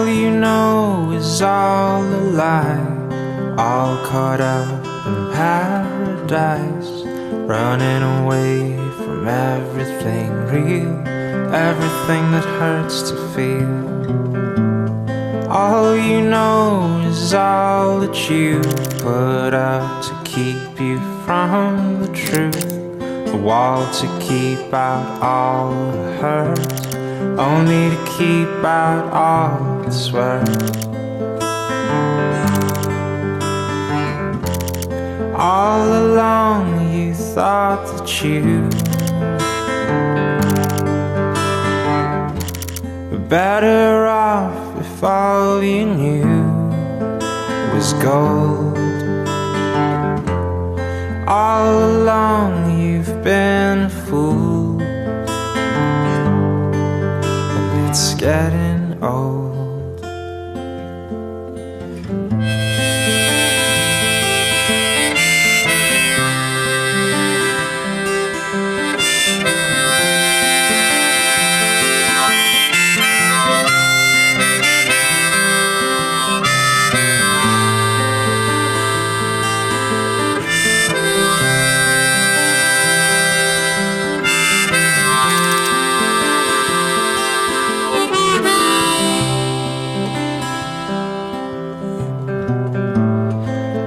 you know is all a lie, all caught up in paradise, running away from everything real, everything that hurts to feel. All you know is all that you put up to keep you from the truth, a wall to keep out all the hurt, only to keep out all that's worth. All along you thought that you were better off if all you knew was gold. All along you've been a fool, and it's getting old.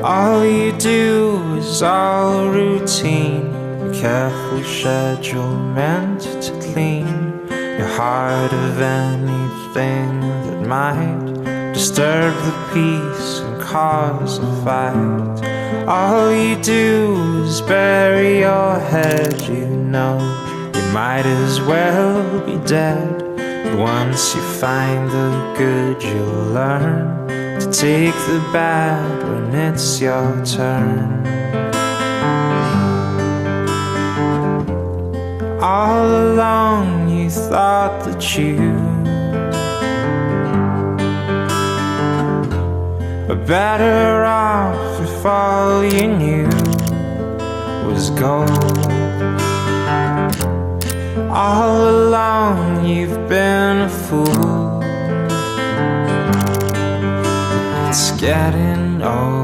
All you do is all routine, a careful schedule meant to clean your heart of anything that might disturb the peace and cause a fight. All you do is bury your head, you know you might as well be dead. But once you find the good, you'll learn to take the bad when it's your turn. All along you thought that you were better off if all you knew was gold. All along you've been a fool, it's getting old.